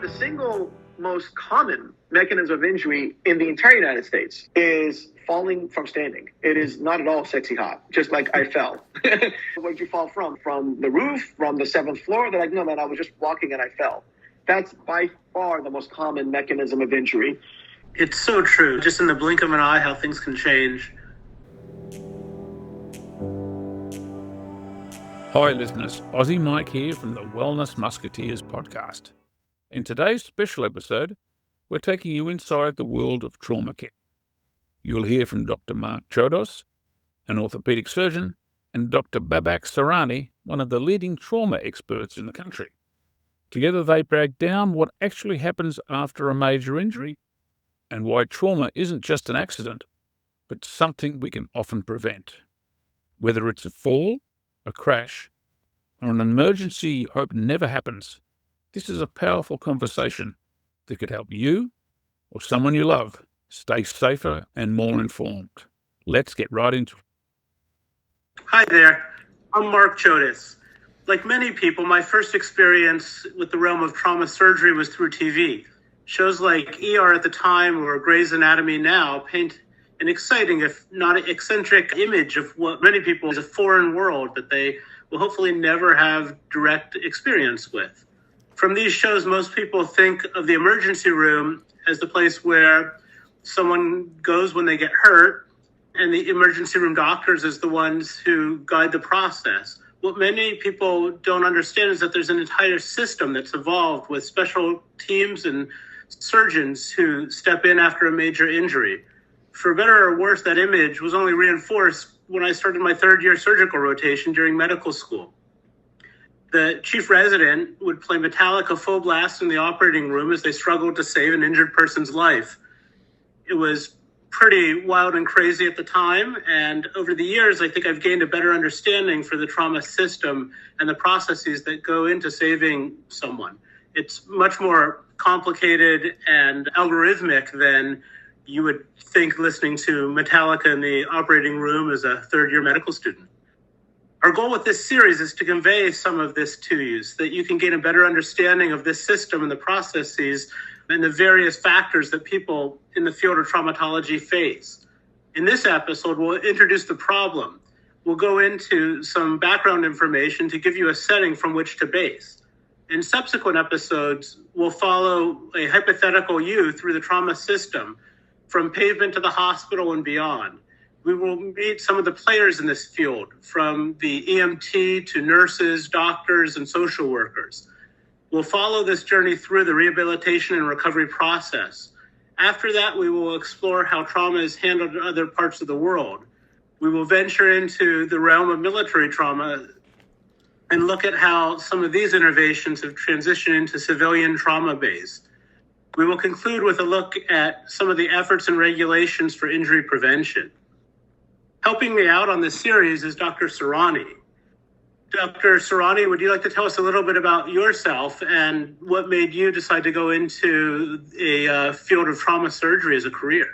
The single most common mechanism of injury in the entire United States is falling from standing. It is not at all sexy hot, just like I fell. Where did you fall from? From the roof, from the 7th floor? They're like, no, man, I was just walking and I fell. That's by far the most common mechanism of injury. It's so true. Just in the blink of an eye, how things can change. Hi listeners, Aussie Mike here from the Wellness Musketeers podcast. In today's special episode, we're taking you inside the world of trauma care. You'll hear from Dr. Marc Chodos, an orthopedic surgeon, and Dr. Babak Sarani, one of the leading trauma experts in the country. Together they break down what actually happens after a major injury and why trauma isn't just an accident, but something we can often prevent. Whether it's a fall, a crash, or an emergency you hope never happens, this is a powerful conversation that could help you or someone you love stay safer and more informed. Let's get right into it. Hi there, I'm Marc Chodos. Like many people, my first experience with the realm of trauma surgery was through TV. Shows like ER at the time or Grey's Anatomy now paint an exciting, if not eccentric, image of what many people is a foreign world that they will hopefully never have direct experience with. From these shows, most people think of the emergency room as the place where someone goes when they get hurt, and the emergency room doctors as the ones who guide the process. What many people don't understand is that there's an entire system that's evolved with special teams and surgeons who step in after a major injury. For better or worse, that image was only reinforced when I started my third-year surgical rotation during medical school. The chief resident would play Metallica full blast in the operating room as they struggled to save an injured person's life. It was pretty wild and crazy at the time, and over the years, I think I've gained a better understanding for the trauma system and the processes that go into saving someone. It's much more complicated and algorithmic than you would think listening to Metallica in the operating room as a third-year medical student. Our goal with this series is to convey some of this to you so that you can gain a better understanding of this system and the processes and the various factors that people in the field of traumatology face. In this episode, we'll introduce the problem. We'll go into some background information to give you a setting from which to base. In subsequent episodes, we'll follow a hypothetical you through the trauma system, from pavement to the hospital and beyond. We will meet some of the players in this field, from the EMT to nurses, doctors, and social workers. We'll follow this journey through the rehabilitation and recovery process. After that, we will explore how trauma is handled in other parts of the world. We will venture into the realm of military trauma and look at how some of these innovations have transitioned into civilian trauma base. We will conclude with a look at some of the efforts and regulations for injury prevention. Helping me out on this series is Dr. Sarani. Dr. Sarani, would you like to tell us a little bit about yourself and what made you decide to go into a field of trauma surgery as a career?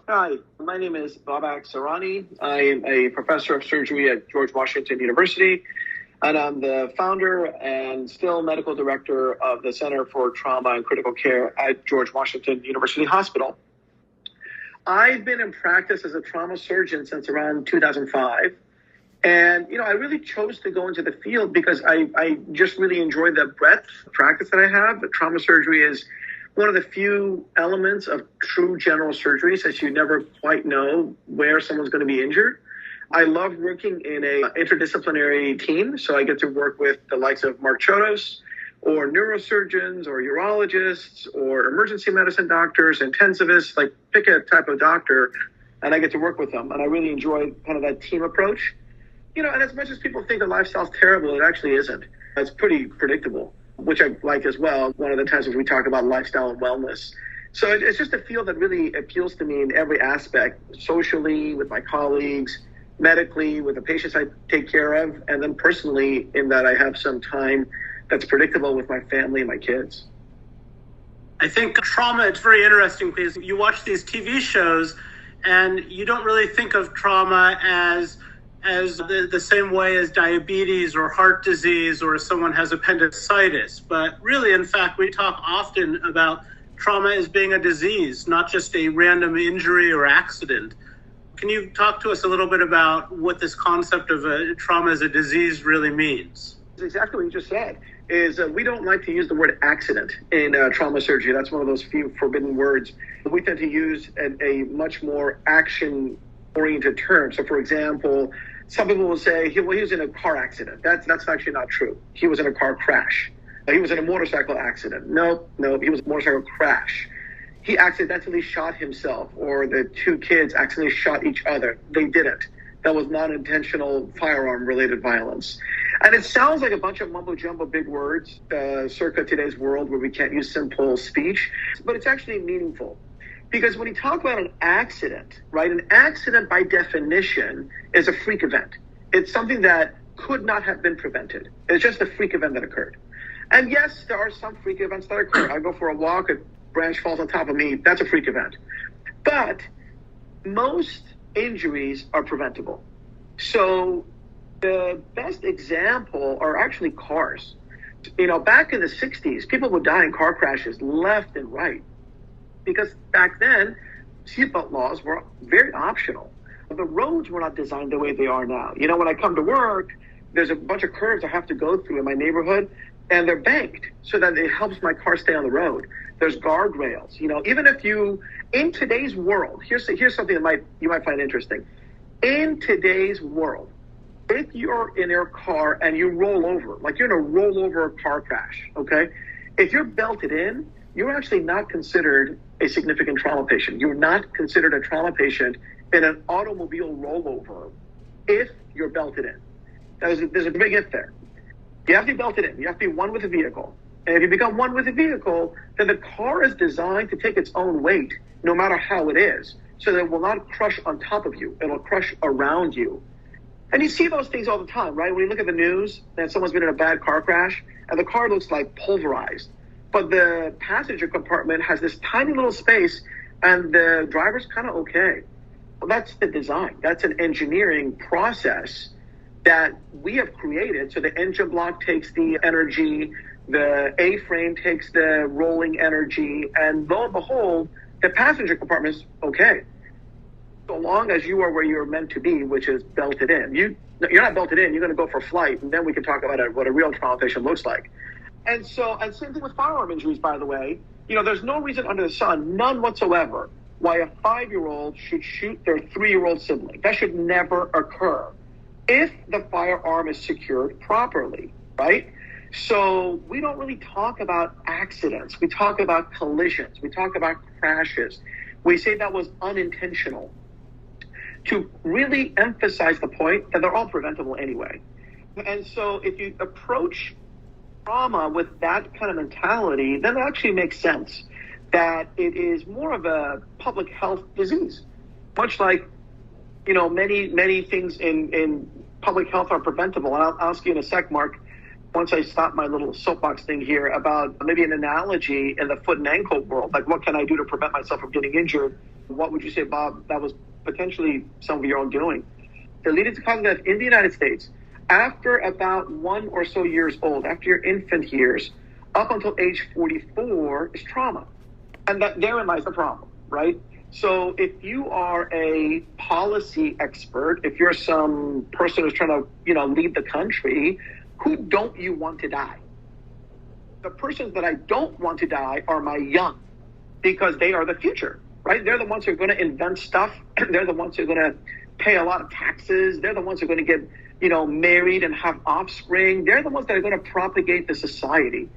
Hi, my name is Babak Sarani. I am a professor of surgery at George Washington University, and I'm the founder and still medical director of the Center for Trauma and Critical Care at George Washington University Hospital. I've been in practice as a trauma surgeon since around 2005. And, I really chose to go into the field because I just really enjoy the breadth of practice that I have. But trauma surgery is one of the few elements of true general surgery, since you never quite know where someone's going to be injured. I love working in a interdisciplinary team, so I get to work with the likes of Marc Chodos, or neurosurgeons, or urologists, or emergency medicine doctors, intensivists, like pick a type of doctor, and I get to work with them. And I really enjoy kind of that team approach. And as much as people think the lifestyle's terrible, it actually isn't. It's pretty predictable, which I like as well. One of the times when we talk about lifestyle and wellness. So it's just a field that really appeals to me in every aspect, socially, with my colleagues, medically, with the patients I take care of, and then personally in that I have some time that's predictable with my family and my kids. I think trauma, it's very interesting because you watch these TV shows and you don't really think of trauma as as the same way as diabetes or heart disease or someone has appendicitis. But really, in fact, we talk often about trauma as being a disease, not just a random injury or accident. Can you talk to us a little bit about what this concept of trauma as a disease really means? Exactly what you just said. Is we don't like to use the word accident in trauma surgery. That's one of those few forbidden words. We tend to use a much more action-oriented term. So, for example, some people will say, he was in a car accident. That's actually not true. He was in a car crash. He was in a motorcycle accident. No, he was a motorcycle crash. He accidentally shot himself, or the two kids accidentally shot each other. They didn't. That was non-intentional firearm-related violence. And it sounds like a bunch of mumbo-jumbo big words, circa today's world where we can't use simple speech, but it's actually meaningful. Because when you talk about an accident, right, an accident by definition is a freak event. It's something that could not have been prevented. It's just a freak event that occurred. And yes, there are some freak events that occur. I go for a walk, a branch falls on top of me, that's a freak event. But most injuries are preventable. So the best example are actually cars. Back in the 60s, people would die in car crashes left and right. Because back then, seatbelt laws were very optional. The roads were not designed the way they are now. When I come to work, there's a bunch of curves I have to go through in my neighborhood, and they're banked so that it helps my car stay on the road. There's guardrails. Even if in today's world, here's something that you might find interesting. In today's world, if you're in your car and you roll over, like you're in a rollover car crash, okay? If you're belted in, you're actually not considered a significant trauma patient. You're not considered a trauma patient in an automobile rollover if you're belted in. There's a big if there. You have to be belted in. You have to be one with the vehicle. And if you become one with the vehicle, then the car is designed to take its own weight, no matter how it is, so that it will not crush on top of you. It'll crush around you. And you see those things all the time, right? When you look at the news that someone's been in a bad car crash, and the car looks like pulverized, but the passenger compartment has this tiny little space, and the driver's kind of okay. Well, that's the design. That's an engineering process that we have created. So the engine block takes the energy, the A-frame takes the rolling energy, and lo and behold, the passenger compartment is okay. So long as you are where you're meant to be, which is belted in. You're not belted in, you're going to go for flight, and then we can talk about what a real trauma patient looks like. And same thing with firearm injuries, by the way. There's no reason under the sun, none whatsoever, why a 5-year-old should shoot their 3-year-old sibling. That should never occur if the firearm is secured properly, right? So we don't really talk about accidents. We talk about collisions. We talk about crashes. We say that was unintentional to really emphasize the point that they're all preventable anyway. And so if you approach trauma with that kind of mentality, then it actually makes sense that it is more of a public health disease. Much like, many things in public health are preventable. And I'll ask you in a sec, Marc, once I stop my little soapbox thing here, about maybe an analogy in the foot and ankle world. Like, what can I do to prevent myself from getting injured? What would you say, Bob, that was potentially some of your own doing? The leading cause of death in the United States, after about 1 or so years old, after your infant years, up until age 44, is trauma. And therein lies the problem, right? So if you are a policy expert, if you're some person who's trying to, lead the country, who don't you want to die? The persons that I don't want to die are my young, because they are the future, right? They're the ones who are going to invent stuff. They're the ones who are going to pay a lot of taxes. They're the ones who are going to get, married and have offspring. They're the ones that are going to propagate the society.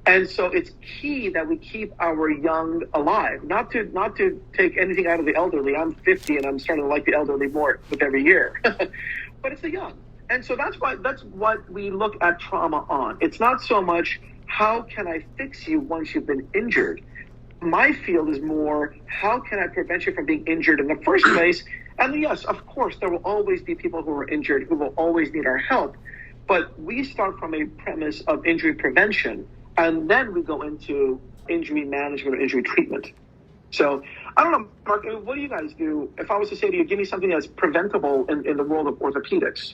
And so it's key that we keep our young alive, not to take anything out of the elderly. I'm 50 and I'm starting to like the elderly more with every year, but it's the young. And so that's what we look at trauma on. It's not so much how can I fix you once you've been injured. My field is more how can I prevent you from being injured in the first place. And yes, of course, there will always be people who are injured who will always need our help. But we start from a premise of injury prevention, and then we go into injury management or injury treatment. So I don't know, Mark, what do you guys do? If I was to say to you, give me something that's preventable in the world of orthopedics.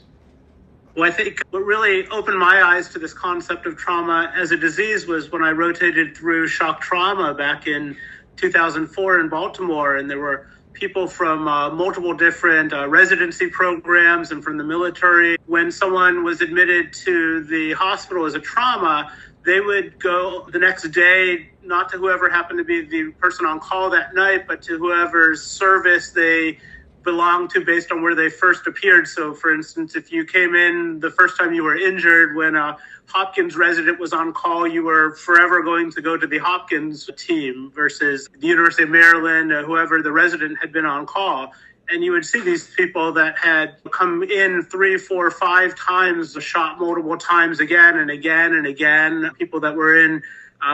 Well, I think what really opened my eyes to this concept of trauma as a disease was when I rotated through shock trauma back in 2004 in Baltimore, and there were people from multiple different residency programs and from the military. When someone was admitted to the hospital as a trauma, they would go the next day, not to whoever happened to be the person on call that night, but to whoever's service they belonged to based on where they first appeared. So, for instance, if you came in the first time you were injured when a Hopkins resident was on call, you were forever going to go to the Hopkins team versus the University of Maryland, whoever the resident had been on call. And you would see these people that had come in 3, 4, 5 times, shot multiple times again and again and again, people that were in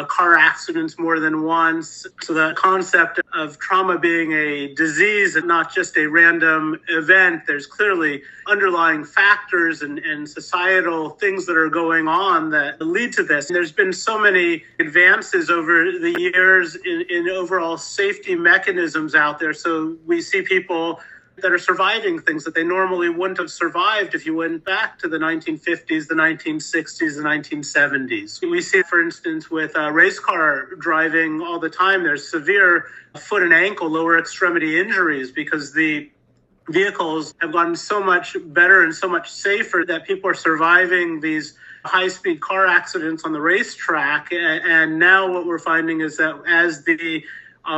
car accidents more than once. So the concept of trauma being a disease and not just a random event, there's clearly underlying factors and societal things that are going on that lead to this. And there's been so many advances over the years in overall safety mechanisms out there. So we see people that are surviving things that they normally wouldn't have survived if you went back to the 1950s, the 1960s, the 1970s. We see, for instance, with race car driving all the time, there's severe foot and ankle, lower extremity injuries because the vehicles have gotten so much better and so much safer that people are surviving these high-speed car accidents on the racetrack. And now what we're finding is that as the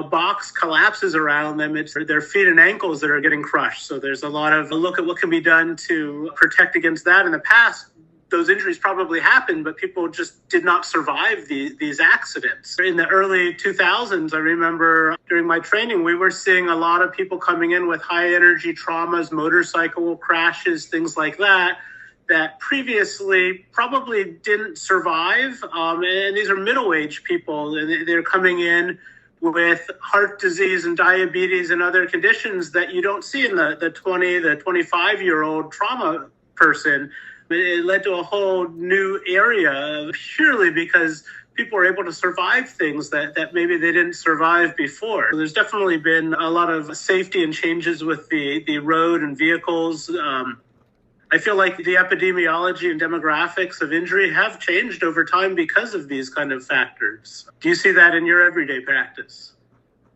box collapses around them, it's their feet and ankles that are getting crushed. So there's a lot of look at what can be done to protect against that. In the past, those injuries probably happened, but people just did not survive these accidents. In the early 2000s, I remember during my training, we were seeing a lot of people coming in with high energy traumas, motorcycle crashes, things like that previously probably didn't survive. And these are middle-aged people, and they're coming in with heart disease and diabetes and other conditions that you don't see in the 20, the 25-year-old trauma person. It led to a whole new area purely because people were able to survive things that maybe they didn't survive before. So there's definitely been a lot of safety and changes with the road and vehicles. I feel like the epidemiology and demographics of injury have changed over time because of these kind of factors. Do you see that in your everyday practice?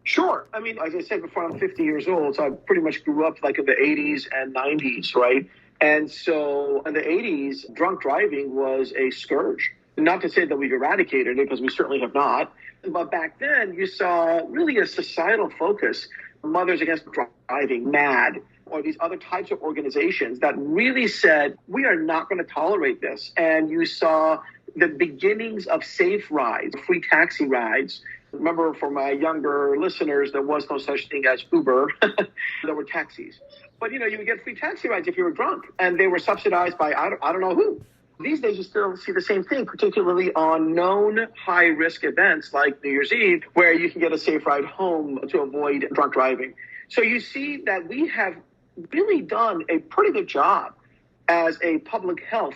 Sure. I mean, as I said before, I'm 50 years old, so I pretty much grew up like in the 80s and 90s, right? And so in the 80s, drunk driving was a scourge. Not to say that we've eradicated it, because we certainly have not. But back then, you saw really a societal focus. Mothers Against Driving, MAD, or these other types of organizations that really said, we are not going to tolerate this. And you saw the beginnings of safe rides, free taxi rides. Remember, for my younger listeners, there was no such thing as Uber. There were taxis. But, you would get free taxi rides if you were drunk. And they were subsidized by I don't know who. These days, you still see the same thing, particularly on known high-risk events like New Year's Eve, where you can get a safe ride home to avoid drunk driving. So you see that we have really done a pretty good job as a public health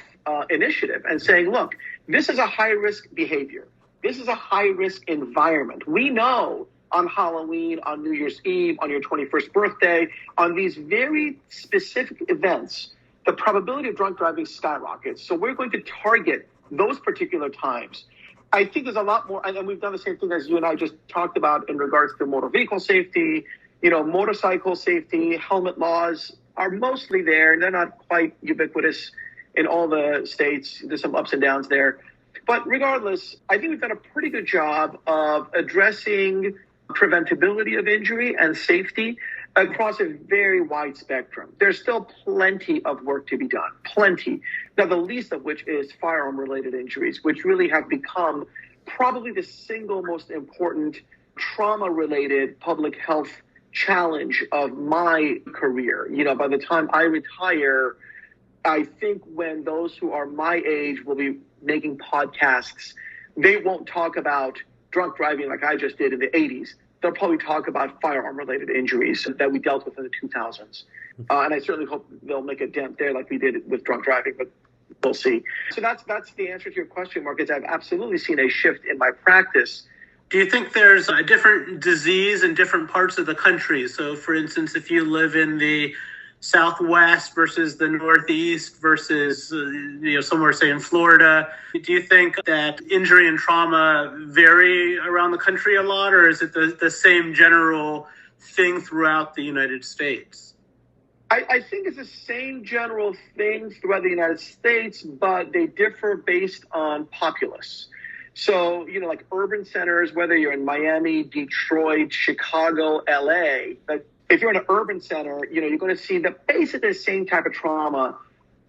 initiative and saying, look, this is a high-risk behavior. This is a high-risk environment. We know on Halloween, on New Year's Eve, on your 21st birthday, on these very specific events, the probability of drunk driving skyrockets. So we're going to target those particular times. I think there's a lot more, and we've done the same thing as you and I just talked about in regards to motor vehicle safety. Motorcycle safety, helmet laws are mostly there. They're not quite ubiquitous in all the states. There's some ups and downs there. But regardless, I think we've done a pretty good job of addressing preventability of injury and safety across a very wide spectrum. There's still plenty of work to be done, plenty. Now, the least of which is firearm-related injuries, which really have become probably the single most important trauma-related public health challenge of my career. By the time I retire, I think when those who are my age will be making podcasts, they won't talk about drunk driving like I just did in the 80s. They'll probably talk about firearm-related injuries that we dealt with in the 2000s. And I certainly hope they'll make a dent there like we did with drunk driving, but we'll see. So that's the answer to your question, Marc, is I've absolutely seen a shift in my practice Do you think there's a different disease in different parts of the country? So, for instance, if you live in the Southwest versus the Northeast versus, somewhere, say, in Florida, do you think that injury and trauma vary around the country a lot, or is it the same general thing throughout the United States? I think it's the same general thing throughout the United States, but they differ based on populace. So, like urban centers, whether you're in Miami, Detroit, Chicago, LA, but if you're in an urban center, you're going to see basically the same type of trauma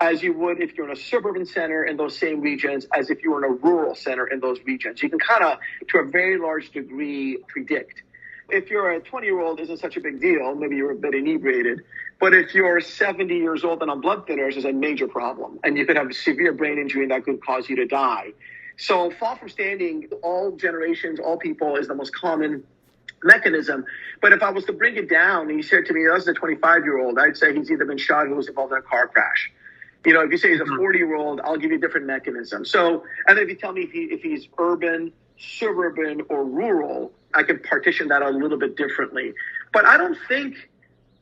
as you would if you're in a suburban center in those same regions as if you were in a rural center in those regions. You can kind of, to a very large degree, predict. If you're a 20-year-old, isn't such a big deal. Maybe you're a bit inebriated. But if you're 70 years old and on blood thinners, is a major problem. And you could have a severe brain injury and that could cause you to die. So fall from standing, all generations, all people, is the most common mechanism. But if I was to bring it down and you said to me, that's a 25-year-old, I'd say he's either been shot or was involved in a car crash. If you say he's a 40-year-old, I'll give you a different mechanism. So, and then if you tell me if he's urban, suburban, or rural, I can partition that a little bit differently. But I don't think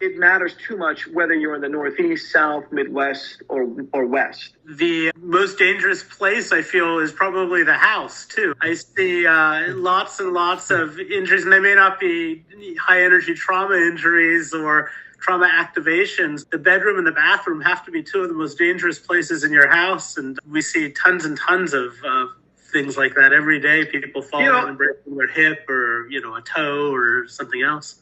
it matters too much whether you're in the Northeast, South, Midwest, or West. The most dangerous place, I feel, is probably the house, too. I see lots and lots of injuries, and they may not be high-energy trauma injuries or trauma activations. The bedroom and the bathroom have to be two of the most dangerous places in your house, and we see tons and tons of things like that every day. People falling and breaking their hip or, a toe or something else.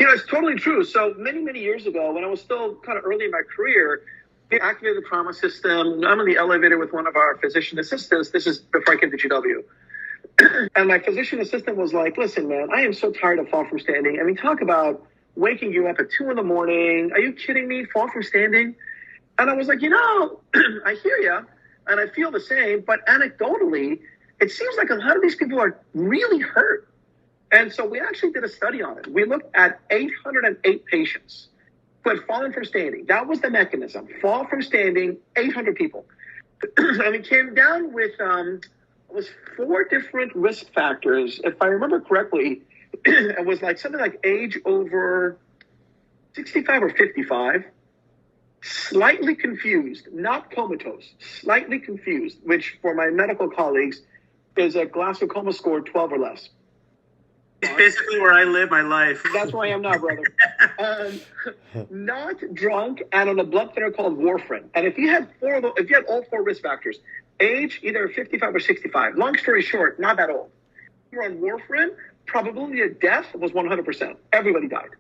It's totally true. So many, many years ago, when I was still kind of early in my career, we activated the trauma system. I'm in the elevator with one of our physician assistants. This is before I came to GW. And my physician assistant was like, listen, man, I am so tired of fall from standing. I mean, talk about waking you up at 2 a.m. Are you kidding me? Fall from standing? And I was like, I hear you and I feel the same. But anecdotally, it seems like a lot of these people are really hurt. And so we actually did a study on it. We looked at 808 patients who had fallen from standing. That was the mechanism. Fall from standing, 800 people. And we came down with it was 4 different risk factors. If I remember correctly, it was like something like age over 65 or 55, slightly confused, not comatose, slightly confused, which for my medical colleagues is a Glasgow coma score 12 or less. It's basically where I live my life. That's where I am now, brother. Not drunk and on a blood thinner called warfarin. And if you had all 4 risk factors, age either 55 or 65. Long story short, not that old. If you're on warfarin, probability of death was 100%. Everybody died.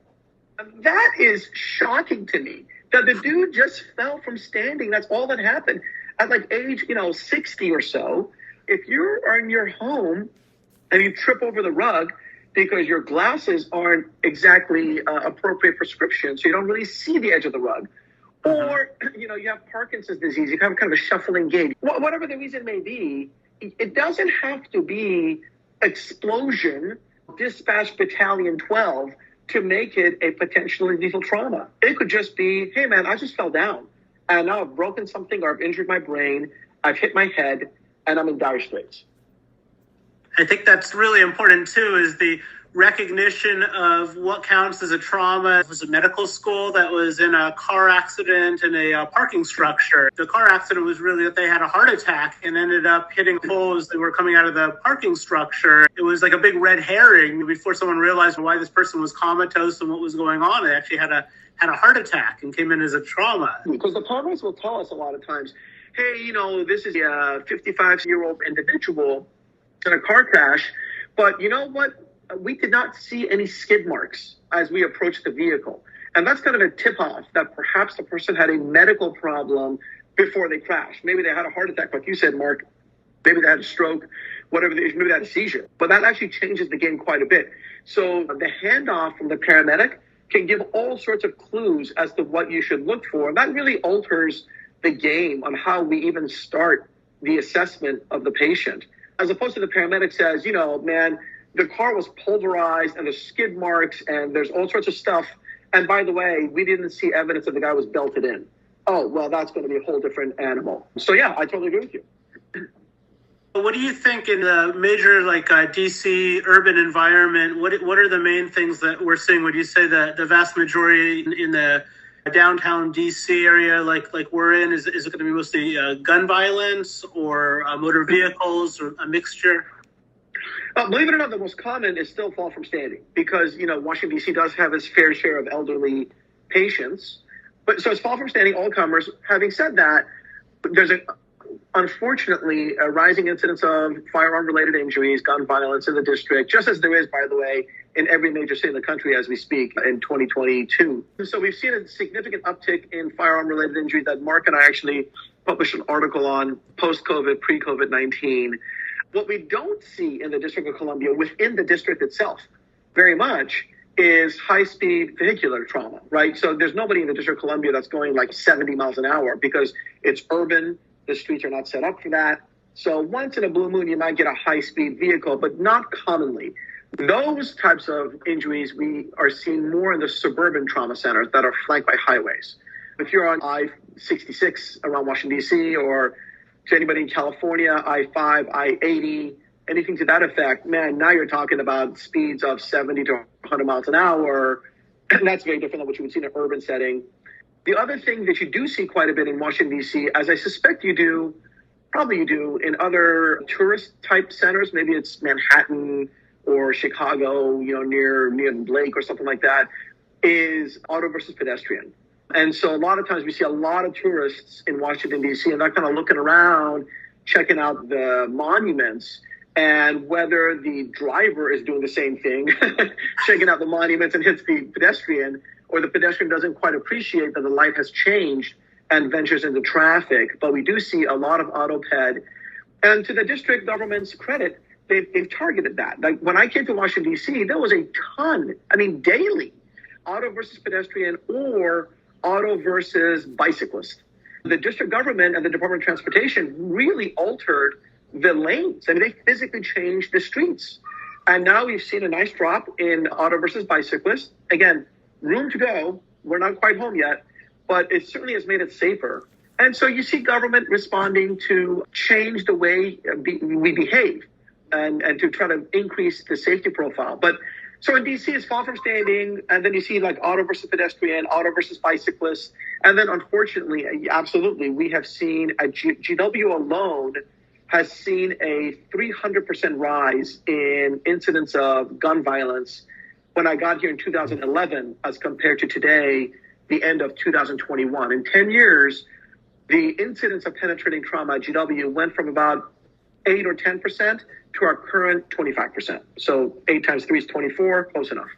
And that is shocking to me. That the dude just fell from standing. That's all that happened. At like age, 60 or so, if you're in your home and you trip over the rug, because your glasses aren't exactly appropriate prescription, so you don't really see the edge of the rug. Or, you have Parkinson's disease, you have kind of a shuffling gait. Whatever the reason may be, it doesn't have to be explosion, dispatch battalion 12 to make it a potentially lethal trauma. It could just be, hey man, I just fell down and now I've broken something or I've injured my brain, I've hit my head, and I'm in dire straits. I think that's really important, too, is the recognition of what counts as a trauma. It was a medical school that was in a car accident in a parking structure. The car accident was really that they had a heart attack and ended up hitting holes that were coming out of the parking structure. It was like a big red herring before someone realized why this person was comatose and what was going on. They actually had a heart attack and came in as a trauma. Because the paramedics will tell us a lot of times, hey, this is a 55-year-old individual in a car crash, but you know what? We did not see any skid marks as we approached the vehicle. And that's kind of a tip-off that perhaps the person had a medical problem before they crashed. Maybe they had a heart attack, like you said, Marc. Maybe they had a stroke, whatever the issue, maybe they had a seizure. But that actually changes the game quite a bit. So the handoff from the paramedic can give all sorts of clues as to what you should look for. And that really alters the game on how we even start the assessment of the patient. As opposed to the paramedic says, man, the car was pulverized and there's skid marks and there's all sorts of stuff. And by the way, we didn't see evidence that the guy was belted in. Oh, well, that's going to be a whole different animal. So, yeah, I totally agree with you. What do you think in the major DC urban environment? What are the main things that we're seeing? Would you say that the vast majority in the downtown DC area, like we're in, is it going to be mostly gun violence or motor vehicles or a mixture? Believe it or not, the most common is still fall from standing because, Washington, D.C. does have its fair share of elderly patients. But so it's fall from standing, all comers. Having said that, there's unfortunately a rising incidence of firearm-related injuries, gun violence in the district, just as there is, by the way, in every major city in the country as we speak in 2022. So we've seen a significant uptick in firearm-related injuries that Marc and I actually published an article on post-COVID, pre-COVID-19. What we don't see in the District of Columbia, within the district itself, very much, is high-speed vehicular trauma, right? So there's nobody in the District of Columbia that's going like 70 miles an hour because it's urban. The streets are not set up for that. So once in a blue moon, you might get a high-speed vehicle, but not commonly. Those types of injuries we are seeing more in the suburban trauma centers that are flanked by highways. If you're on I-66 around Washington, D.C., or to anybody in California, I-5, I-80, anything to that effect, man, now you're talking about speeds of 70 to 100 miles an hour. And that's very different than what you would see in an urban setting. The other thing that you do see quite a bit in Washington, D.C., as I suspect you do, probably you do in other tourist-type centers, maybe it's Manhattan or Chicago, near the lake or something like that, is auto versus pedestrian. And so a lot of times we see a lot of tourists in Washington, D.C., and they're kind of looking around, checking out the monuments, and whether the driver is doing the same thing, checking out the monuments and hits the pedestrian, or the pedestrian doesn't quite appreciate that the light has changed and ventures into traffic. But we do see a lot of autoped. And to the district government's credit, they've targeted that. Like when I came to Washington, D.C., there was a ton, daily, auto versus pedestrian or auto versus bicyclist. The district government and the Department of Transportation really altered the lanes. They physically changed the streets. And now we've seen a nice drop in auto versus bicyclist. Again, room to go. We're not quite home yet, but it certainly has made it safer. And so you see government responding to change the way we behave and to try to increase the safety profile. But so in DC, it's fall from standing, and then you see like auto versus pedestrian, auto versus bicyclist. And then unfortunately, absolutely, we have seen GW alone has seen a 300% rise in incidents of gun violence when I got here in 2011 as compared to today, the end of 2021. In 10 years, the incidence of penetrating trauma at GW went from about 8 or 10% to our current 25%. So 8 times 3 is 24, close enough.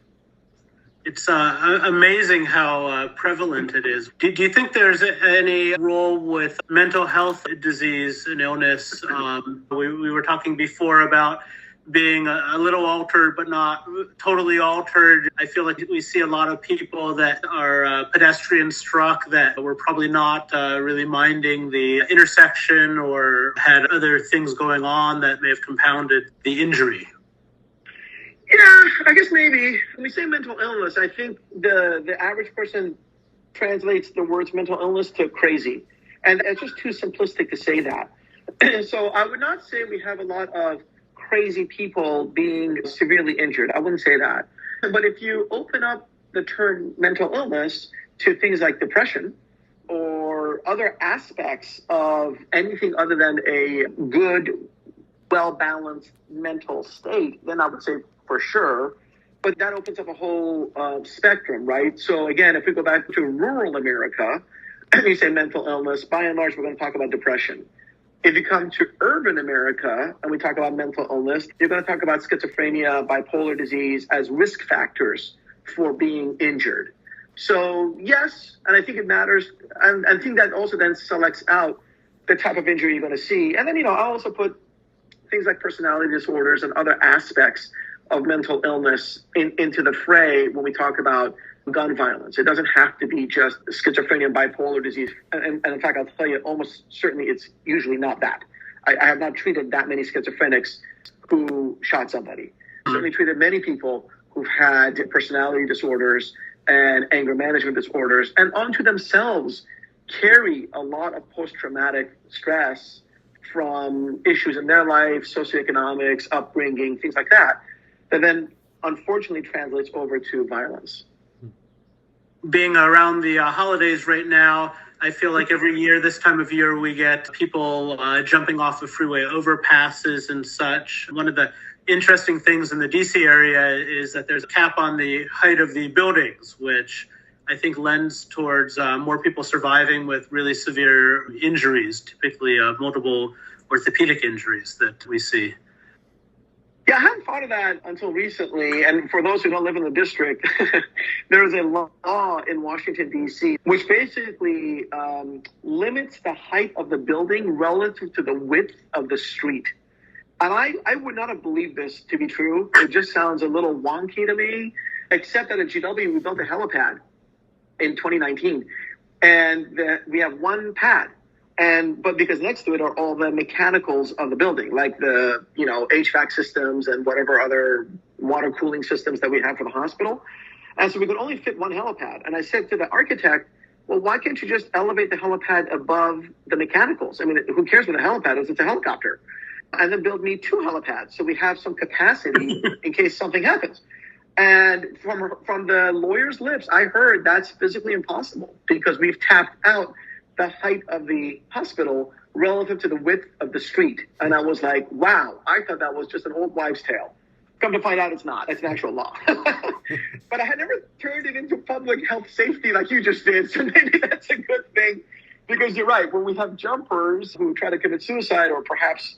It's amazing how prevalent it is. Do you think there's any role with mental health disease and illness? We were talking before about being a little altered, but not totally altered. I feel like we see a lot of people that are pedestrian struck that were probably not really minding the intersection or had other things going on that may have compounded the injury. Yeah, I guess maybe. When we say mental illness, I think the average person translates the words mental illness to crazy. And it's just too simplistic to say that. So I would not say we have a lot of crazy people being severely injured. I wouldn't say that. But if you open up the term mental illness to things like depression or other aspects of anything other than a good, well-balanced mental state, then I would say for sure. But that opens up a whole spectrum, right? So again, if we go back to rural America, and you say mental illness, by and large, we're going to talk about depression. If you come to urban America and we talk about mental illness, you're going to talk about schizophrenia, bipolar disease as risk factors for being injured. So yes, and I think it matters. And I think that also then selects out the type of injury you're going to see. And then, I also put things like personality disorders and other aspects of mental illness into the fray when we talk about gun violence. It doesn't have to be just schizophrenia and bipolar disease. And in fact, I'll tell you, almost certainly it's usually not that. I have not treated that many schizophrenics who shot somebody. I've certainly treated many people who've had personality disorders and anger management disorders and onto themselves carry a lot of post-traumatic stress from issues in their life, socioeconomics, upbringing, things like that, that then unfortunately translates over to violence. Being around the holidays right now, I feel like every year, this time of year, we get people jumping off the freeway overpasses and such. One of the interesting things in the DC area is that there's a cap on the height of the buildings, which I think lends towards more people surviving with really severe injuries, typically multiple orthopedic injuries that we see. Yeah, I hadn't thought of that until recently. And for those who don't live in the district, there is a law in Washington, D.C., which basically limits the height of the building relative to the width of the street. And I would not have believed this to be true. It just sounds a little wonky to me, except that at GW, we built a helipad in 2019. And we have one pad. But because next to it are all the mechanicals of the building, like the, HVAC systems and whatever other water cooling systems that we have for the hospital. And so we could only fit one helipad. And I said to the architect, well, why can't you just elevate the helipad above the mechanicals? I mean, who cares what a helipad is? It's a helicopter. And then build me 2 helipads so we have some capacity in case something happens. And from the lawyer's lips, I heard that's physically impossible because we've tapped out the height of the hospital relative to the width of the street. And I was like, wow, I thought that was just an old wives' tale. Come to find out it's not. It's an actual law. But I had never turned it into public health safety like you just did. So maybe that's a good thing. Because you're right. When we have jumpers who try to commit suicide or perhaps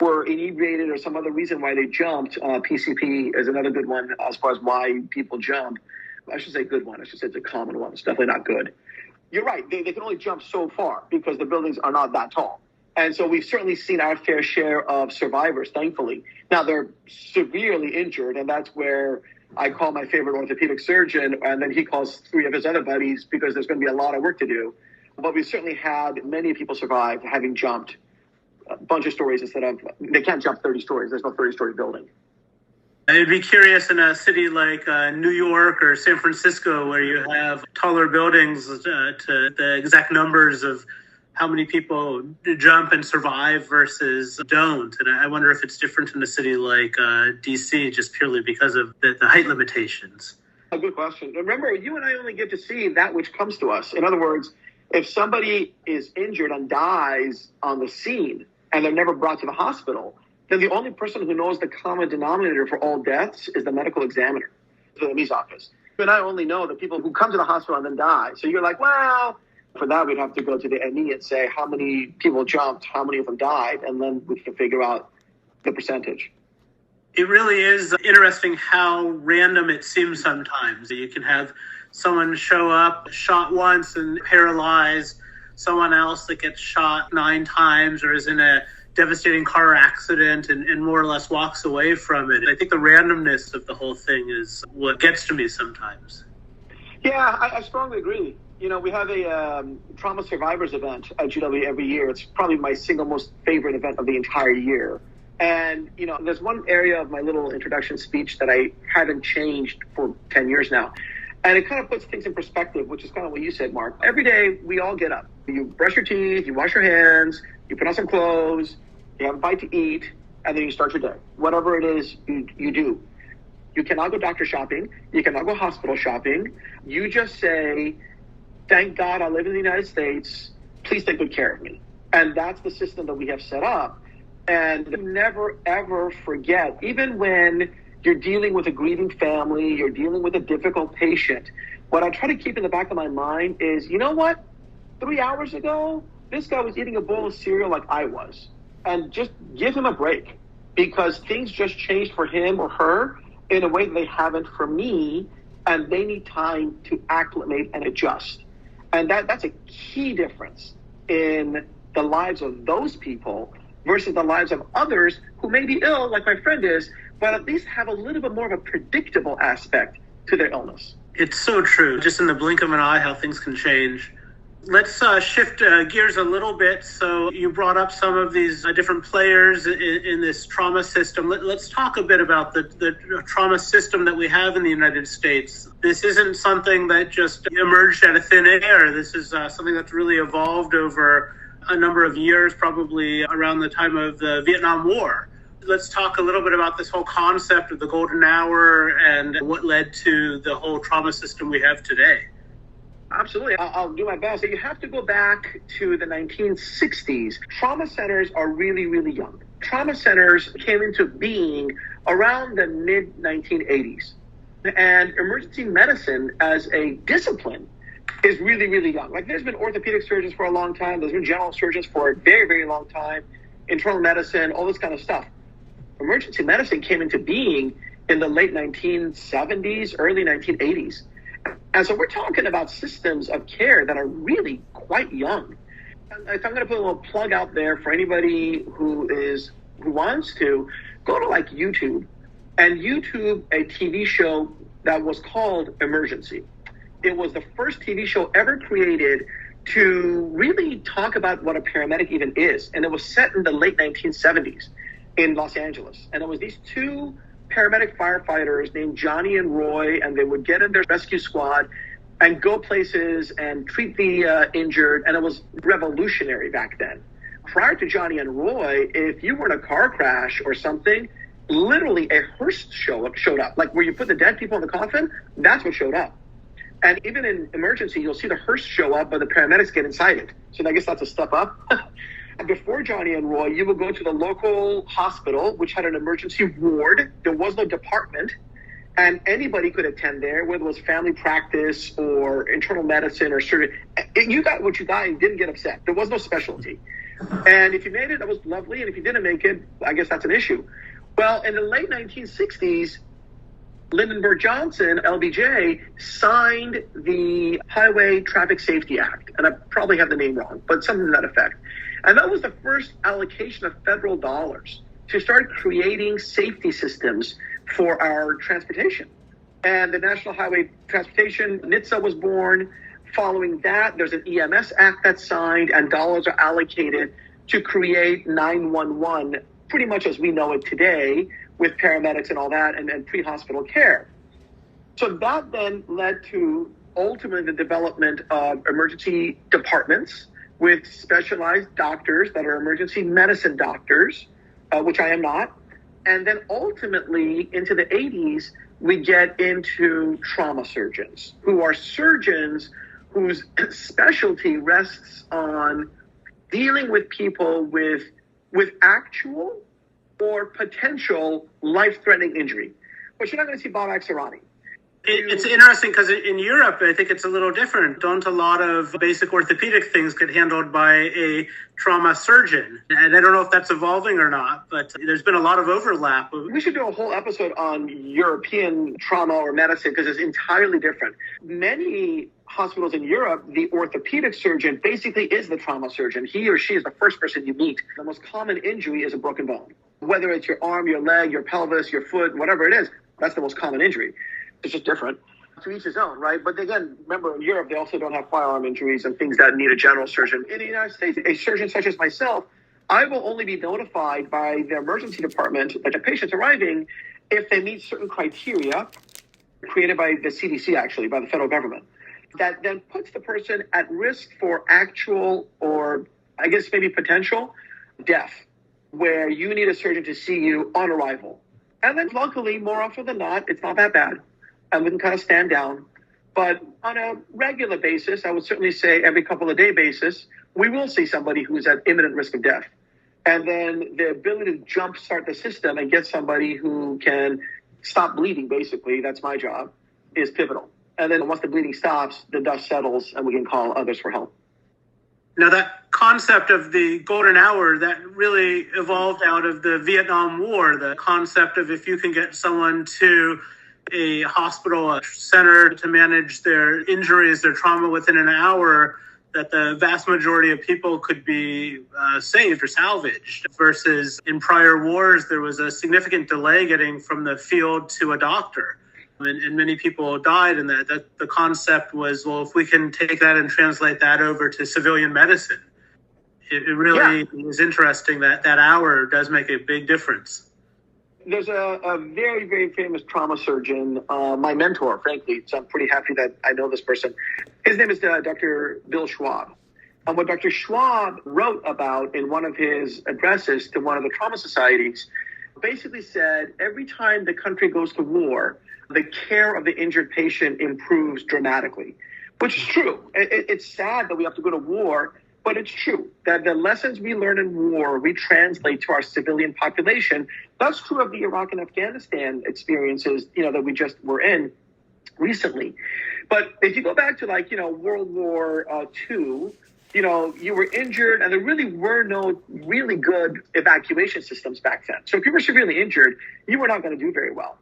were inebriated or some other reason why they jumped, PCP is another good one as far as why people jump. I should say good one. I should say it's a common one. It's definitely not good. You're right. They can only jump so far because the buildings are not that tall. And so we've certainly seen our fair share of survivors, thankfully. Now, they're severely injured, and that's where I call my favorite orthopedic surgeon, and then he calls 3 of his other buddies because there's going to be a lot of work to do. But we've certainly had many people survive having jumped a bunch of stories instead of, they can't jump 30 stories. There's no 30-story building. I'd be curious in a city like New York or San Francisco where you have taller buildings to the exact numbers of how many people jump and survive versus don't. And I wonder if it's different in a city like DC just purely because of the height limitations. A good question. Remember, you and I only get to see that which comes to us. In other words, if somebody is injured and dies on the scene and they're never brought to the hospital, then the only person who knows the common denominator for all deaths is the medical examiner, the MD's office. You and I only know the people who come to the hospital and then die. So you're like, well, for that, we'd have to go to the ME and say how many people jumped, how many of them died, and then we can figure out the percentage. It really is interesting how random it seems sometimes. You can have someone show up, shot once and paralyzed, someone else that gets shot 9 times or is in a devastating car accident and more or less walks away from it. I think the randomness of the whole thing is what gets to me sometimes. Yeah, I strongly agree. We have a trauma survivors event at GW every year. It's probably my single most favorite event of the entire year. And, there's one area of my little introduction speech that I haven't changed for 10 years now. And it kind of puts things in perspective, which is kind of what you said, Marc. Every day, we all get up. You brush your teeth, you wash your hands, you put on some clothes, you have a bite to eat, and then you start your day. Whatever it is you do. You cannot go doctor shopping. You cannot go hospital shopping. You just say, thank God I live in the United States. Please take good care of me. And that's the system that we have set up. And never, ever forget, even when you're dealing with a grieving family, you're dealing with a difficult patient, what I try to keep in the back of my mind is, you know what? 3 hours ago, this guy was eating a bowl of cereal like I was. And just give him a break because things just changed for him or her in a way that they haven't for me, and they need time to acclimate and adjust. And that's a key difference in the lives of those people versus the lives of others who may be ill, like my friend is, but at least have a little bit more of a predictable aspect to their illness. It's so true. Just in the blink of an eye, how things can change. Let's shift gears a little bit. So you brought up some of these different players in this trauma system. Let's talk a bit about the trauma system that we have in the United States. This isn't something that just emerged out of thin air. This is something that's really evolved over a number of years, probably around the time of the Vietnam War. Let's talk a little bit about this whole concept of the golden hour and what led to the whole trauma system we have today. Absolutely. I'll do my best. You have to go back to the 1960s. Trauma centers are really, really young. Trauma centers came into being around the mid-1980s. And emergency medicine as a discipline is really, really young. Like, there's been orthopedic surgeons for a long time. There's been general surgeons for a very, very long time. Internal medicine, all this kind of stuff. Emergency medicine came into being in the late 1970s, early 1980s. And so we're talking about systems of care that are really quite young. If I'm going to put a little plug out there for anybody who wants to, go to like YouTube and YouTube a TV show that was called Emergency. It was the first TV show ever created to really talk about what a paramedic even is. And it was set in the late 1970s in Los Angeles. And it was these two paramedic firefighters named Johnny and Roy, and they would get in their rescue squad and go places and treat the injured. And it was revolutionary back then. Prior to Johnny and Roy, if you were in a car crash or something, literally a hearse showed up. Like where you put the dead people in the coffin, that's what showed up. And even in emergency, you'll see the hearse show up, but the paramedics get inside it. So I guess that's a step up. And before Johnny and Roy, you would go to the local hospital, which had an emergency ward. There was no department, and anybody could attend there, whether it was family practice or internal medicine or surgery. You got what you got and didn't get upset. There was no specialty. And if you made it, that was lovely. And if you didn't make it, I guess that's an issue. Well, in the late 1960s, Lyndon B. Johnson, LBJ, signed the Highway Traffic Safety Act. And I probably have the name wrong, but something to that effect. And that was the first allocation of federal dollars to start creating safety systems for our transportation. And the National Highway Transportation, NHTSA, was born. Following that, there's an EMS Act that's signed, and dollars are allocated to create 911, pretty much as we know it today, with paramedics and all that, and pre-hospital care. So that then led to ultimately the development of emergency departments with specialized doctors that are emergency medicine doctors, which I am not. And then ultimately into the 80s, we get into trauma surgeons, who are surgeons whose specialty rests on dealing with people with actual or potential life-threatening injury. But you're not going to see Babak Sarani. It's interesting because in Europe, I think it's a little different. Don't a lot of basic orthopedic things get handled by a trauma surgeon? And I don't know if that's evolving or not, but there's been a lot of overlap. We should do a whole episode on European trauma or medicine because it's entirely different. Many hospitals in Europe, the orthopedic surgeon basically is the trauma surgeon. He or she is the first person you meet. The most common injury is a broken bone. Whether it's your arm, your leg, your pelvis, your foot, whatever it is, that's the most common injury. It's just different. To each his own, right? But again, remember in Europe, they also don't have firearm injuries and things that need a general surgeon. In the United States, a surgeon such as myself, I will only be notified by the emergency department that the patient's arriving if they meet certain criteria created by the CDC, actually, by the federal government, that then puts the person at risk for actual or I guess maybe potential death, where you need a surgeon to see you on arrival. And then luckily, more often than not, it's not that bad. And we can kind of stand down. But on a regular basis, I would certainly say every couple of day basis, we will see somebody who's at imminent risk of death. And then the ability to jumpstart the system and get somebody who can stop bleeding, basically, that's my job, is pivotal. And then once the bleeding stops, the dust settles and we can call others for help. Now, that concept of the golden hour, that really evolved out of the Vietnam War, the concept of if you can get someone to a hospital, a center to manage their injuries, their trauma within an hour, that the vast majority of people could be saved or salvaged. Versus in prior wars, there was a significant delay getting from the field to a doctor. And many people died, and that the concept was, well, if we can take that and translate that over to civilian medicine, it really is interesting that hour does make a big difference. There's a very, very famous trauma surgeon, my mentor, frankly, so I'm pretty happy that I know this person. His name is Dr. Bill Schwab. And what Dr. Schwab wrote about in one of his addresses to one of the trauma societies basically said every time the country goes to war, the care of the injured patient improves dramatically, which is true. It's sad that we have to go to war, but it's true that the lessons we learn in war, we translate to our civilian population. That's true of the Iraq and Afghanistan experiences, that we just were in recently. But if you go back to World War II, you were injured and there really were no really good evacuation systems back then. So if you were severely injured, you were not going to do very well.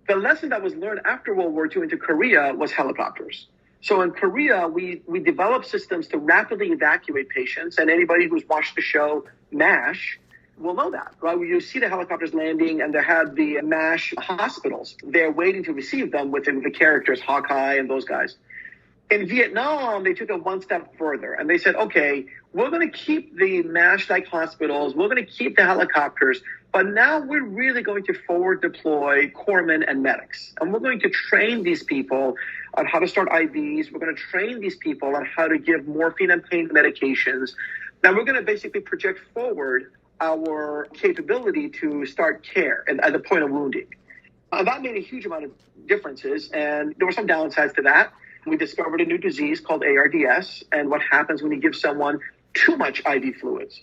The lesson that was learned after World War II into Korea was helicopters. So in Korea, we developed systems to rapidly evacuate patients, and anybody who's watched the show MASH will know that, right? You see the helicopters landing, and they had the MASH hospitals there waiting to receive them with the characters, Hawkeye and those guys. In Vietnam, they took it one step further, and they said, okay, we're going to keep the MASH-like hospitals, we're going to keep the helicopters, but now we're really going to forward deploy corpsmen and medics. And we're going to train these people on how to start IVs. We're going to train these people on how to give morphine and pain medications. Now we're going to basically project forward our capability to start care at the point of wounding. That made a huge amount of differences, and there were some downsides to that. We discovered a new disease called ARDS, and what happens when you give someone too much IV fluids.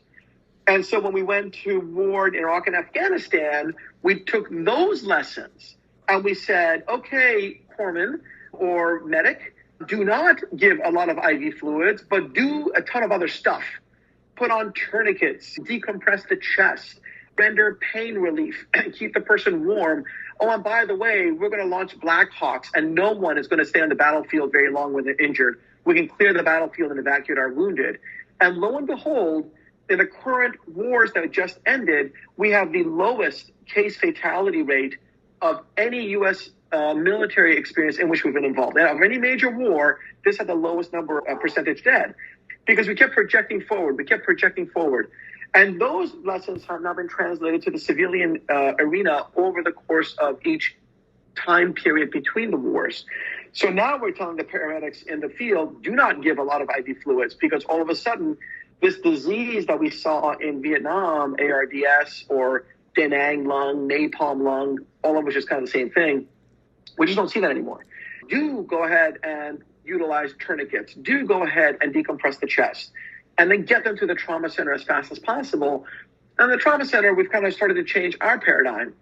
And so when we went to war in Iraq and Afghanistan, we took those lessons and we said, okay, corpsman or medic, do not give a lot of IV fluids, but do a ton of other stuff. Put on tourniquets, decompress the chest, render pain relief, keep the person warm. Oh, and by the way, we're going to launch Black Hawks, and no one is going to stay on the battlefield very long when they're injured. We can clear the battlefield and evacuate our wounded. And lo and behold, in the current wars that just ended, we have the lowest case fatality rate of any U.S. Military experience in which we've been involved. Out of any major war, this had the lowest number of percentage dead because we kept projecting forward. And those lessons have now been translated to the civilian arena over the course of each time period between the wars. So now we're telling the paramedics in the field, do not give a lot of IV fluids, because all of a sudden, this disease that we saw in Vietnam, ARDS or Da Nang lung, napalm lung, all of which is kind of the same thing, we just don't see that anymore. Do go ahead and utilize tourniquets. Do go ahead and decompress the chest. And then get them to the trauma center as fast as possible. And the trauma center, we've kind of started to change our paradigm,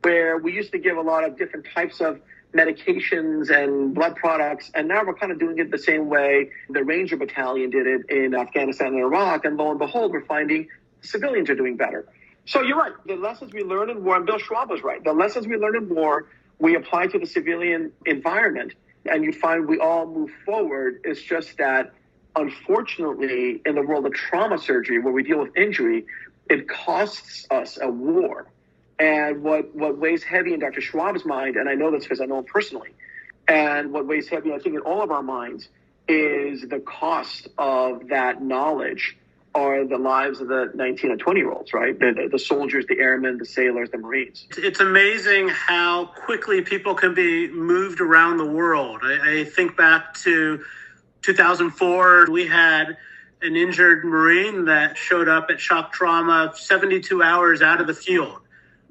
where we used to give a lot of different types of medications and blood products, and now we're kind of doing it the same way the Ranger Battalion did it in Afghanistan and Iraq, and lo and behold, we're finding civilians are doing better. So you're right. The lessons we learned in war, and Bill Schwab was right, the lessons we learned in war, we apply to the civilian environment, and you find we all move forward. It's just that, unfortunately, in the world of trauma surgery, where we deal with injury, it costs us a war. And what weighs heavy in Dr. Schwab's mind, and I know this because I know him personally, and what weighs heavy, I think, in all of our minds, is the cost of that knowledge are the lives of the 19 and 20-year-olds, right? The soldiers, the airmen, the sailors, the Marines. It's amazing how quickly people can be moved around the world. I think back to 2004, we had an injured Marine that showed up at shock trauma 72 hours out of the field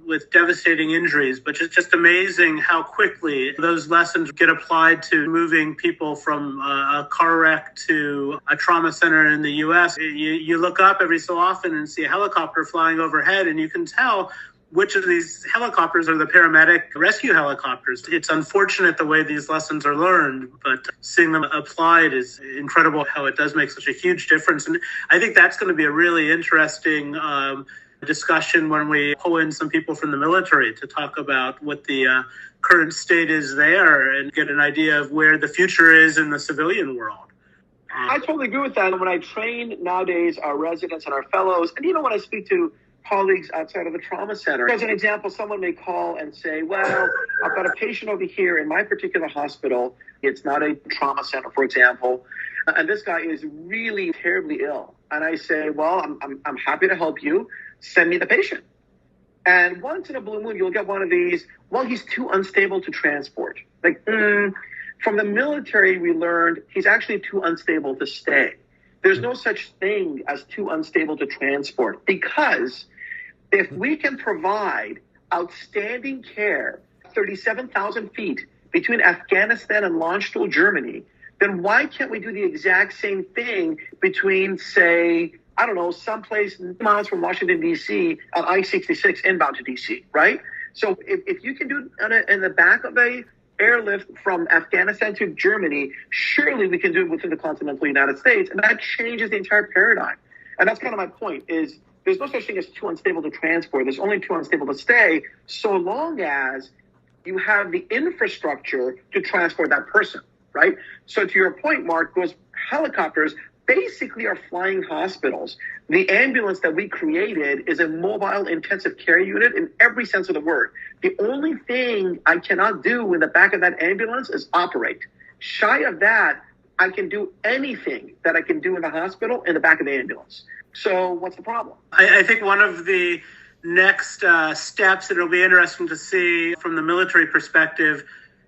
with devastating injuries, but just amazing how quickly those lessons get applied to moving people from a car wreck to a trauma center in the U.S. You look up every so often and see a helicopter flying overhead, and you can tell which of these helicopters are the paramedic rescue helicopters. It's unfortunate the way these lessons are learned, but seeing them applied is incredible how it does make such a huge difference. And I think that's going to be a really interesting discussion when we pull in some people from the military to talk about what the current state is there and get an idea of where the future is in the civilian world. I totally agree with that. When I train nowadays our residents and our fellows, and even when I speak to colleagues outside of the trauma center, as an example, someone may call and say, well, I've got a patient over here in my particular hospital. It's not a trauma center, for example, and this guy is really terribly ill. And I say, well, I'm happy to help you. Send me the patient. And once in a blue moon, you'll get one of these, well, he's too unstable to transport. From the military, we learned he's actually too unstable to stay. There's no such thing as too unstable to transport, because if we can provide outstanding care 37,000 feet between Afghanistan and Landstuhl, Germany, then why can't we do the exact same thing between, say, I don't know, someplace miles from Washington, D.C. on I-66 inbound to D.C., right? So if you can do it in the back of a airlift from Afghanistan to Germany, surely we can do it within the continental United States, and that changes the entire paradigm. And that's kind of my point, is there's no such thing as too unstable to transport. There's only too unstable to stay, so long as you have the infrastructure to transport that person, right? So to your point, Marc, those helicopters basically are flying hospitals. The ambulance that we created is a mobile intensive care unit in every sense of the word. The only thing I cannot do in the back of that ambulance is operate. Shy of that, I can do anything that I can do in the hospital in the back of the ambulance. So what's the problem? I think one of the next steps that it'll be interesting to see from the military perspective,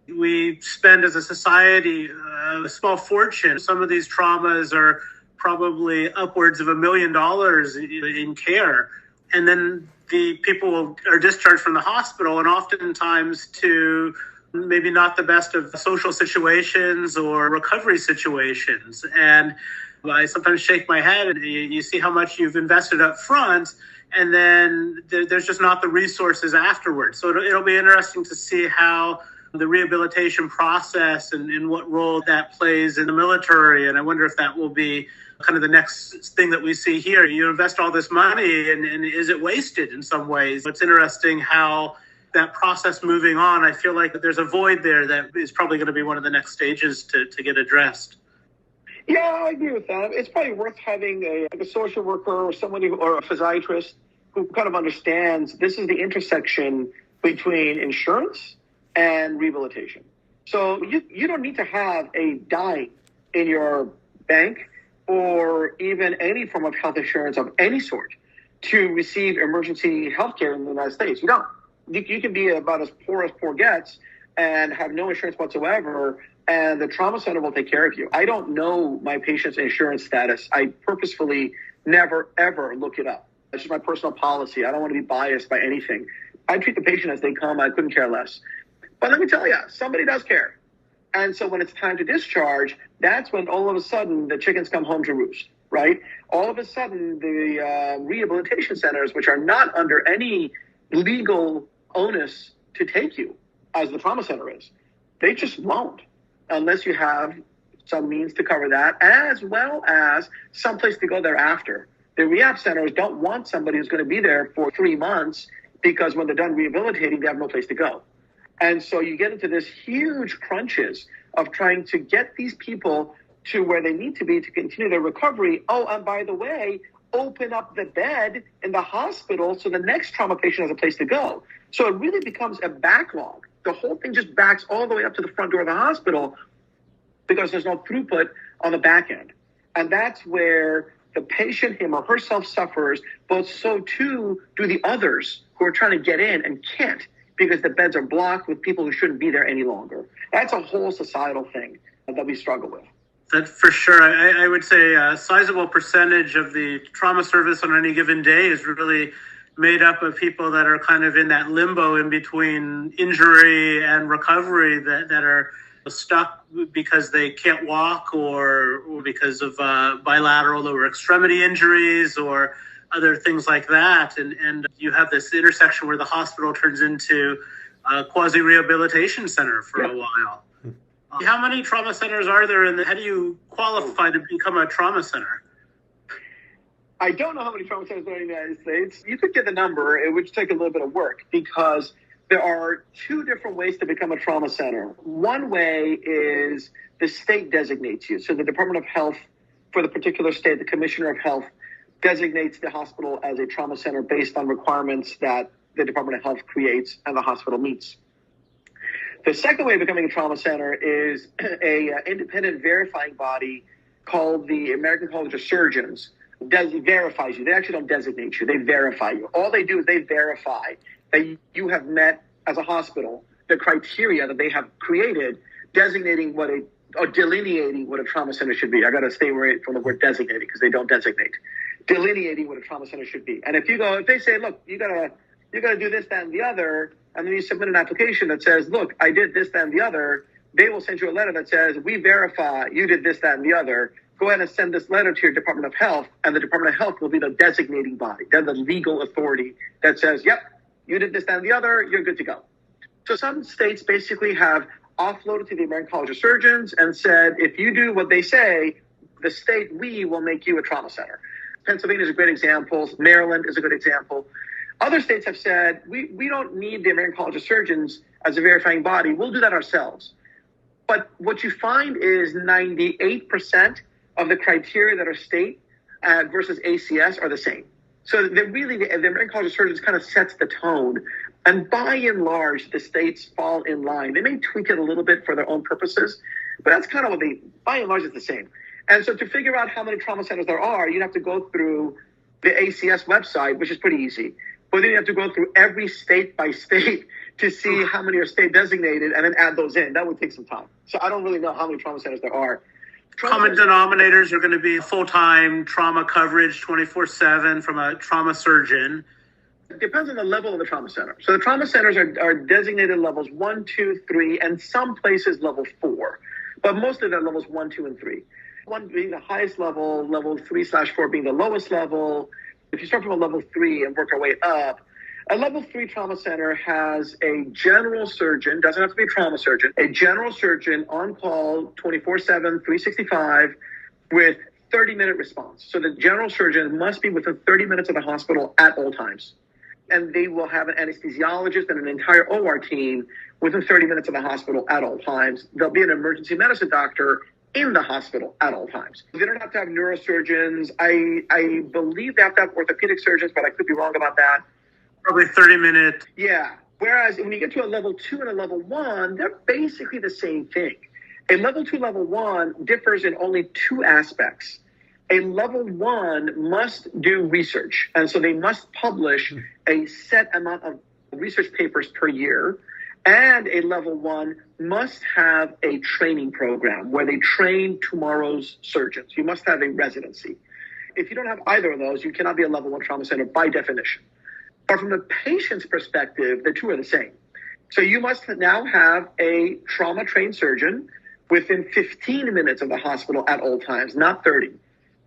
we spend as a society a small fortune. Some of these traumas are probably upwards of $1 million in care. And then the people are discharged from the hospital, and oftentimes to maybe not the best of social situations or recovery situations. And I sometimes shake my head, and you see how much you've invested up front, and then there's just not the resources afterwards. So it'll be interesting to see how the rehabilitation process and what role that plays in the military. And I wonder if that will be kind of the next thing that we see here. You invest all this money, and is it wasted in some ways? It's interesting how that process moving on, I feel like there's a void there that is probably going to be one of the next stages to get addressed. Yeah, I agree with that. It's probably worth having a social worker or somebody or a physiatrist who kind of understands this is the intersection between insurance and rehabilitation. So you don't need to have a dime in your bank or even any form of health insurance of any sort to receive emergency health care in the United States. You don't. You can be about as poor gets and have no insurance whatsoever, and the trauma center will take care of you. I don't know my patient's insurance status. I purposefully never, ever look it up. It's just my personal policy. I don't want to be biased by anything. I treat the patient as they come. I couldn't care less. But let me tell you, somebody does care. And so when it's time to discharge, that's when all of a sudden the chickens come home to roost, right? All of a sudden the rehabilitation centers, which are not under any legal onus to take you, as the trauma center is, they just won't, unless you have some means to cover that, as well as someplace to go thereafter. The rehab centers don't want somebody who's going to be there for 3 months, because when they're done rehabilitating, they have no place to go. And so you get into this huge crunches of trying to get these people to where they need to be to continue their recovery. Oh, and by the way, open up the bed in the hospital so the next trauma patient has a place to go. So it really becomes a backlog. The whole thing just backs all the way up to the front door of the hospital because there's no throughput on the back end. And that's where the patient, him or herself, suffers, but so too do the others who are trying to get in and can't, because the beds are blocked with people who shouldn't be there any longer. That's a whole societal thing that we struggle with. That for sure. I would say a sizable percentage of the trauma service on any given day is really made up of people that are kind of in that limbo in between injury and recovery, that are stuck because they can't walk or because of bilateral or extremity injuries or other things like that. And you have this intersection where the hospital turns into a quasi-rehabilitation center for a while. How many trauma centers are there, and how do you qualify to become a trauma center? I don't know how many trauma centers there are in the United States. You could get the number. It would take a little bit of work, because there are 2 different ways to become a trauma center. One way is the state designates you. So the Department of Health for the particular state, the Commissioner of Health, designates the hospital as a trauma center based on requirements that the Department of Health creates and the hospital meets. The second way of becoming a trauma center is a independent verifying body called the American College of Surgeons. Verifies you. They actually don't designate you. They verify you. All they do is they verify that you have met, as a hospital, the criteria that they have created, designating what a or delineating what a trauma center should be. I got to stay away from the word designating because they don't designate. Delineating what a trauma center should be. And if they say, look, you gotta do this, that, and the other, and then you submit an application that says, look, I did this, that, and the other, they will send you a letter that says, we verify you did this, that, and the other. Go ahead and send this letter to your Department of Health, and the Department of Health will be the designating body. They're the legal authority that says, yep, you did this, that, and the other, you're good to go. So some states basically have offloaded to the American College of Surgeons and said, if you do what they say, the state, we will make you a trauma center. Pennsylvania is a great example. Maryland is a good example. Other states have said, we don't need the American College of Surgeons as a verifying body. We'll do that ourselves. But what you find is 98% of the criteria that are state versus ACS are the same. So the American College of Surgeons kind of sets the tone. And by and large, the states fall in line. They may tweak it a little bit for their own purposes, but that's kind of by and large, it's the same. And so to figure out how many trauma centers there are, you'd have to go through the ACS website, which is pretty easy. But then you have to go through every state by state to see how many are state designated and then add those in. That would take some time. So I don't really know how many trauma centers there are. Common denominators are going to be full-time trauma coverage 24/7 from a trauma surgeon. It depends on the level of the trauma center. So the trauma centers are designated levels 1, 2, 3, and some places level 4. But most of them levels 1, 2, and 3. 1 being the highest level, level 3/4 being the lowest level. If you start from a level 3 and work our way up, a level 3 trauma center has a general surgeon, doesn't have to be a trauma surgeon, a general surgeon on call 24/7, 365 with 30-minute response. So the general surgeon must be within 30 minutes of the hospital at all times. And they will have an anesthesiologist and an entire OR team within 30 minutes of the hospital at all times. There'll be an emergency medicine doctor in the hospital at all times. They don't have to have neurosurgeons. I believe they have to have orthopedic surgeons, but I could be wrong about that. Probably 30-minute. Yeah. Whereas when you get to a level 2 and a level 1, they're basically the same thing. A level 2, level 1 differs in only 2 aspects. A level 1 must do research, and so they must publish a set amount of research papers per year. And a level 1 must have a training program where they train tomorrow's surgeons. You must have a residency. If you don't have either of those, you cannot be a level 1 trauma center by definition. But from the patient's perspective, the two are the same. So you must now have a trauma-trained surgeon within 15 minutes of the hospital at all times, not 30.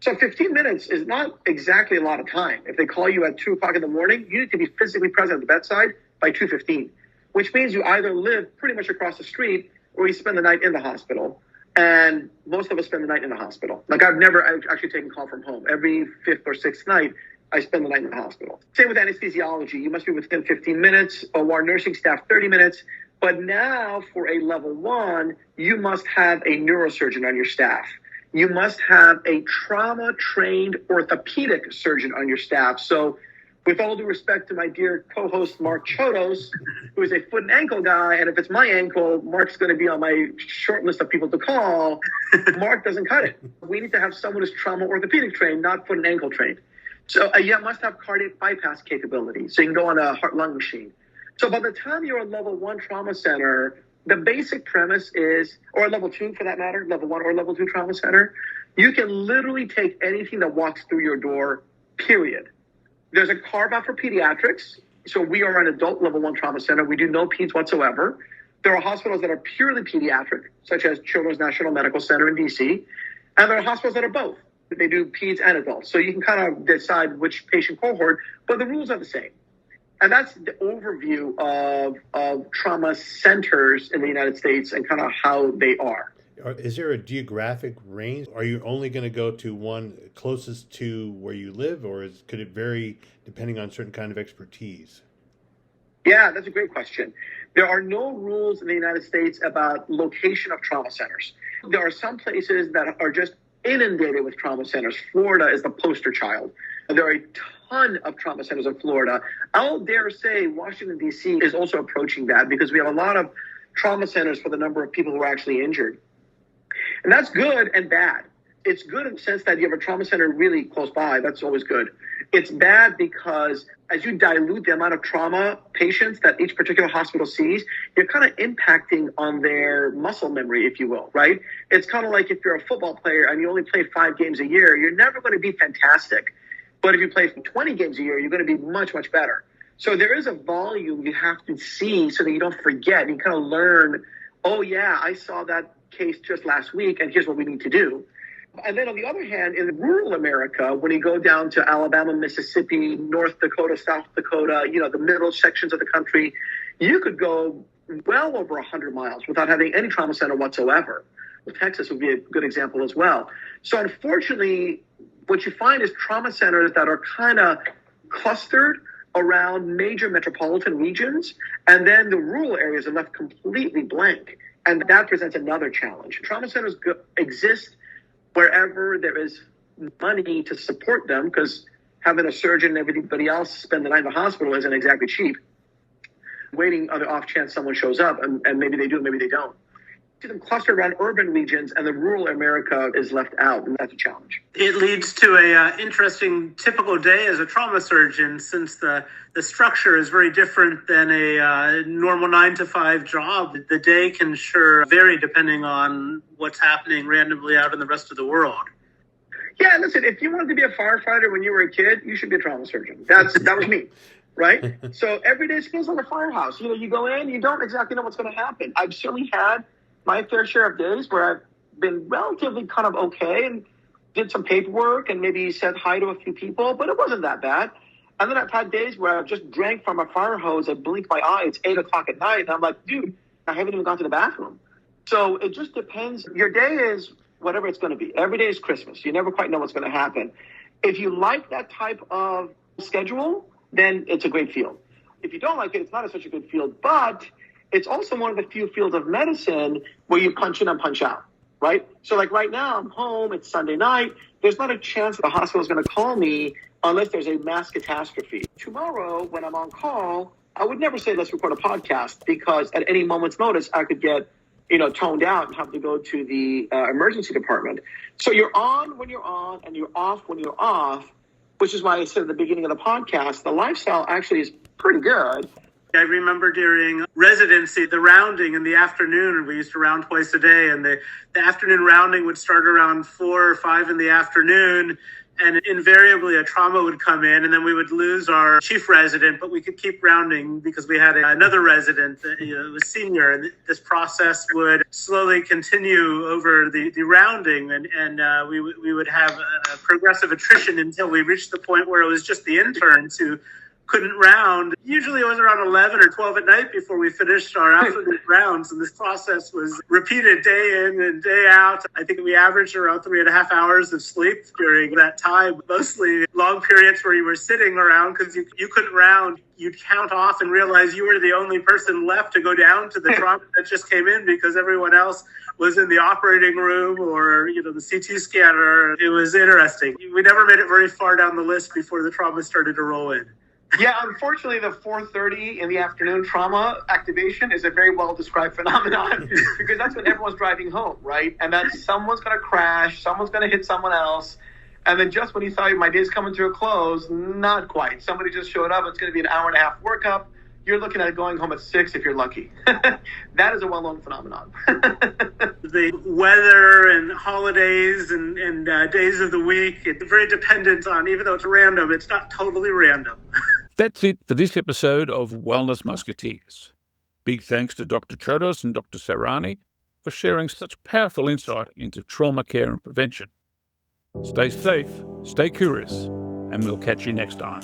So 15 minutes is not exactly a lot of time. If they call you at 2 o'clock in the morning, you need to be physically present at the bedside by 2:15, which means you either live pretty much across the street or you spend the night in the hospital. And most of us spend the night in the hospital. Like I've never actually taken call from home. Every 5th or 6th night, I spend the night in the hospital. Same with anesthesiology. You must be within 15 minutes, OR nursing staff 30 minutes. But now for a level 1, you must have a neurosurgeon on your staff. You must have a trauma-trained orthopedic surgeon on your staff. So with all due respect to my dear co-host, Marc Chodos, who is a foot and ankle guy, and if it's my ankle, Marc's going to be on my short list of people to call. Marc doesn't cut it. We need to have someone who's trauma orthopedic trained, not foot and ankle trained. So you must have cardiac bypass capability, so you can go on a heart-lung machine. So by the time you're a level 1 trauma center, the basic premise is, or level 2 for that matter, level 1 or level 2 trauma center, you can literally take anything that walks through your door, period. There's a carve out for pediatrics. So we are an adult level 1 trauma center. We do no peds whatsoever. There are hospitals that are purely pediatric, such as Chodos National Medical Center in DC. And there are hospitals that are both. They do peds and adults. So you can kind of decide which patient cohort, but the rules are the same. And that's the overview of trauma centers in the United States and kind of how they are. Is there a geographic range? Are you only going to go to one closest to where you live, or could it vary depending on certain kind of expertise? Yeah, that's a great question. There are no rules in the United States about location of trauma centers. There are some places that are just inundated with trauma centers. Florida is the poster child. There are a ton of trauma centers in Florida. I'll dare say Washington, D.C. is also approaching that because we have a lot of trauma centers for the number of people who are actually injured. And that's good and bad. it's good in the sense that you have a trauma center really close by. That's always good. It's bad because as you dilute the amount of trauma patients that each particular hospital sees, you're kind of impacting on their muscle memory, if you will, right? It's kind of like if you're a football player and you only play 5 games a year, you're never going to be fantastic. But if you play 20 games a year, you're going to be much, much better. So there is a volume you have to see so that you don't forget. You kind of learn, oh, yeah, I saw that case just last week, and here's what we need to do. And then on the other hand, in rural America, when you go down to Alabama, Mississippi, North Dakota, South Dakota, the middle sections of the country, you could go well over 100 miles without having any trauma center whatsoever. Texas would be a good example as well. So unfortunately, what you find is trauma centers that are kind of clustered around major metropolitan regions, and then the rural areas are left completely blank. And that presents another challenge. Trauma centers exist wherever there is money to support them, because having a surgeon and everybody else spend the night in the hospital isn't exactly cheap. Waiting on the off chance someone shows up, and maybe they do, maybe they don't. See them clustered around urban regions, and the rural America is left out, and that's a challenge. It leads to a interesting typical day as a trauma surgeon, since the structure is very different than a normal 9-to-5 job. The day can sure vary depending on what's happening randomly out in the rest of the world. Yeah, listen, if you wanted to be a firefighter when you were a kid, you should be a trauma surgeon. That was me, right? So every day feels like a firehouse. You go in, you don't exactly know what's going to happen. I've certainly had my fair share of days where I've been relatively kind of okay and did some paperwork and maybe said hi to a few people, but it wasn't that bad. And then I've had days where I've just drank from a fire hose and blinked my eye. It's 8 o'clock at night. And I'm like, dude, I haven't even gone to the bathroom. So it just depends. Your day is whatever it's going to be. Every day is Christmas. You never quite know what's going to happen. If you like that type of schedule, then it's a great field. If you don't like it, it's not such a good field, but it's also one of the few fields of medicine where you punch in and punch out, right? So like right now, I'm home, it's Sunday night. There's not a chance the hospital is going to call me unless there's a mass catastrophe. Tomorrow, when I'm on call, I would never say, let's record a podcast, because at any moment's notice, I could get, toned out and have to go to the emergency department. So you're on when you're on and you're off when you're off, which is why I said at the beginning of the podcast, the lifestyle actually is pretty good. I remember during residency, the rounding in the afternoon, we used to round twice a day, and the afternoon rounding would start around 4 or 5 in the afternoon, and invariably a trauma would come in, and then we would lose our chief resident, but we could keep rounding because we had another resident that was senior, and this process would slowly continue over the rounding, and we would have a progressive attrition until we reached the point where it was just the interns who couldn't round. Usually it was around 11 or 12 at night before we finished our afternoon rounds, and this process was repeated day in and day out. I think we averaged around 3.5 hours of sleep during that time, mostly long periods where you were sitting around because you couldn't round. You'd count off and realize you were the only person left to go down to the trauma that just came in because everyone else was in the operating room or, the CT scanner. It was interesting. We never made it very far down the list before the trauma started to roll in. Yeah, unfortunately, the 4:30 in the afternoon trauma activation is a very well-described phenomenon because that's when everyone's driving home, right? And that's someone's going to crash, someone's going to hit someone else. And then just when you thought my day's coming to a close, not quite. Somebody just showed up. It's going to be an hour-and-a-half workup. You're looking at going home at 6 if you're lucky. That is a well-known phenomenon. The weather and holidays and days of the week, it's very dependent on, even though it's random, it's not totally random. That's it for this episode of Wellness Musketeers. Big thanks to Dr. Chodos and Dr. Sarani for sharing such powerful insight into trauma care and prevention. Stay safe, stay curious, and we'll catch you next time.